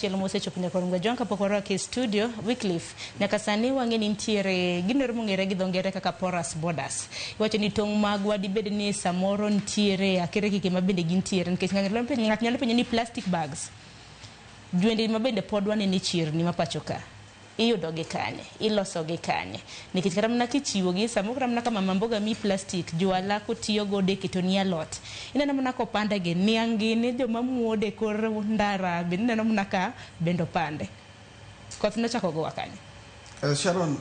Chielo mose chopo nyaka runga jonka pokoro ke studio Wycliffe nyaka sani wange ni ntiere ginero mongere gi dhongere kaka porous borders iwacho ni tong' magwa dibed ni samoro ntiere akere kike mabende gintiere nikech ng'at nyalo penjo ni plastic bags jwende mabende pod wane ni chirni mapacho ka iyudo gi kanye iloso gi kanye nikech kata mna kichiwo gi samoro kata mna kama mamboga mi plastic juala ko tiyo gode kitoni alot ineno mna ko pande gi niangi ni joma muode kor ndara be ineno mna ka bendo pande koth na chako go wakanye Sharon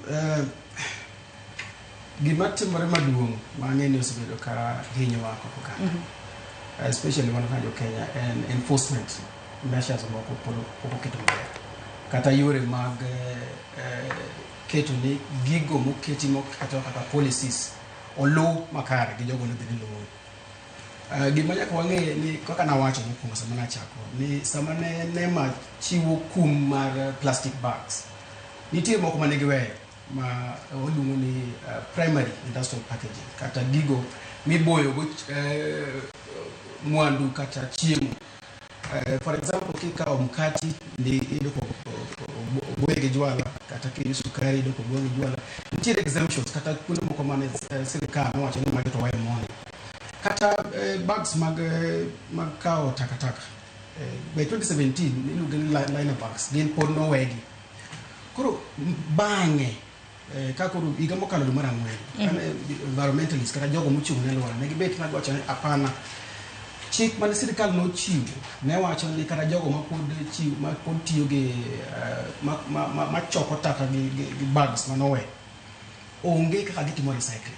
gima timore maduong' mang'eni osebedo ka hinyo wako ka especially one kind of Kenya and enforcement measures moko poko keto maber kata yore mag keto ni gigo moketi kata policies olu makare gi jogo ndhi luwo gima nyaka wang'e ni kaka na wacho mokwongo sama na chako ni sama ne ma chiwo kum mar plastic bags nitie moko mane giweyo ma oluongo ni primary industrial packaging kata gigo miboyo go mwandu kata chiemo. For example, kika mkati ni idoko bwege jwala kata ki sukari idoko bwege jwala nitiere exemptions kata kuna moko mane serikali wacho ni mageto wae mone kata bags mag kao takataka by 2017 iluongo ni liner bags gin pod no wegi koro bange kakoro iga mokalo do mara ngwen kana environmentalists kata jogo mochung' ne lwara ne gibet mag wacho ni apana chik man sirikal no chiwo ne wacho ni kata jogo ma pod tiyo gi ma choko taka gi bags manowe onge kaka gitimo recycling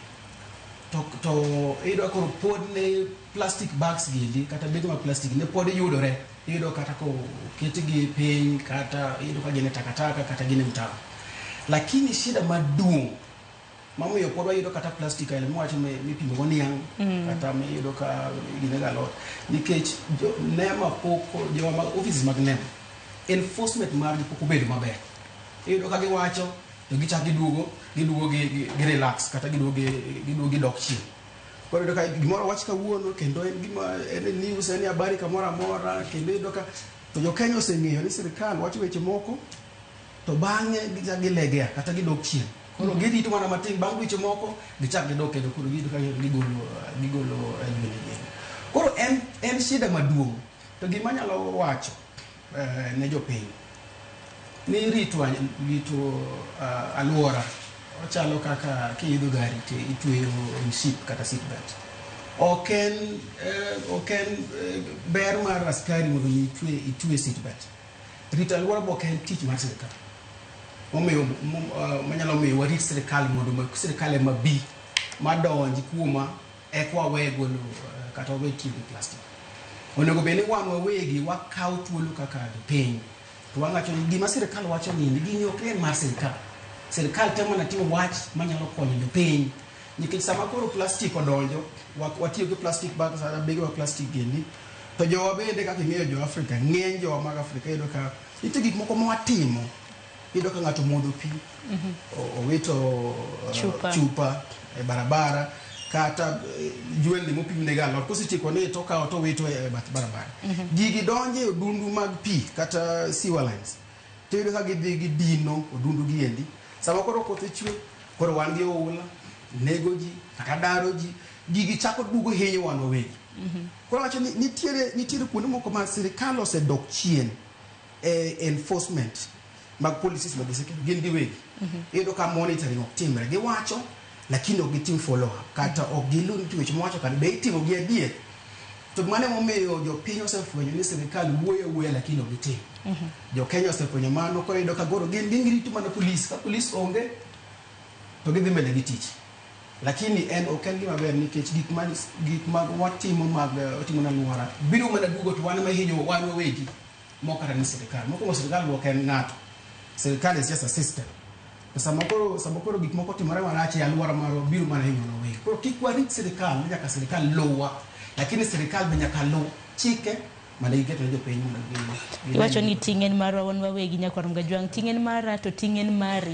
to ido koro pod ne plastic bags gindi kata bedo ma plastic ne pod yudore ido kata ko ketigi piny kata ido ka gine takataka kata gine mtaro lakini shida maduong' mamu yo podwa yudo kata plastic ile mwacho mi pimo go niang kata mi yudo ka gine galot nikech nema poko jo ma offices mag nema enforcement mar poko bedo maber yudo ka giwacho to gichak giduogo gi relax kata giduogo gi dok chien koro yudo ka gimoro wach ka wuono kendo en gima en news en habari kamoro amora kendo yudo ka to jo Kenya oseng'eyo ni sirikal wacho weche moko to bang'e gilegea kata gidok chien koro gidito mana matin bang' dweche moko gichak gidok kendo koro gido ka gigolo jwende koro en shida maduong' to gima nyalo wacho ne jopiny ni rito alwora ochalo kaka kiidho gari te itweyo msip kata seat belt oken ber mar askari mondo itwe seat belt rito alwora bo ken tich mar sirikal omiyo manyalo miyo warit sirikal mondo sirikal ema bi madonji kuma ekwa wegolo kata wetiyo gi plastic onego beni wan wawegi wakaw thuolo kaka piny to wangacho ni gima sirikal wacho ni gini ok en mar sirikal temo na timo wach manyalo konyo jopiny nikech sama koro plastic odonjo watiyo gi plastic bags ada bege wa plastic gini to jowa bende kaka ng'eyo jo Afrika ng'eny jowa mag Afrika yudo ka nitie gik moko ma watimo yudo ka ng'ato modho pi owito chupa e barabara kata jwende mopimne galot kosetieko ne to kawo to wito e bath barabara gigi donje odundu mag pi kata sewer lines to yudo ka gidhi gidino odundu gi endi sama koro koth chwe koro wan gi oula nego ji kata daro ji gigi chako dugo hinyo wan wawegi koro wacho ni nitiere kuonde moko ma sirikal osedok chien enforcement mag policies mag gin giwegi yudo ka monitoring ok timre giwacho lakini ok gitim follow up kata ok gilu nitie weche mowacho kan be itimo gi adier to mane momiyo jopiny osefwenyo ni sirikal wuoyo lakini ok gitim jo Kenya osefwenyo mano koro yudo ka goro gin girito mana police ka police onge to gidhi mbele gi tich lakini en ok en gima ber nikech gik mag watimo mag otimo na luora biro mana dugo to wan ma hinyo wan wawegi mokara ni sirikal moko sirikal ok en ng'ato sirikal is just a system sama koro gik moko timore marach e alwora maro biro mana hinyo no wegi koro kik warit sirikal nyaka sirikal luwa lakini sirikal be nyaka lu chike mane iketo jopiny mondo iwacho ni tingen marwa wan wawegi nyaka rum gajwang tingen mara to tingen mari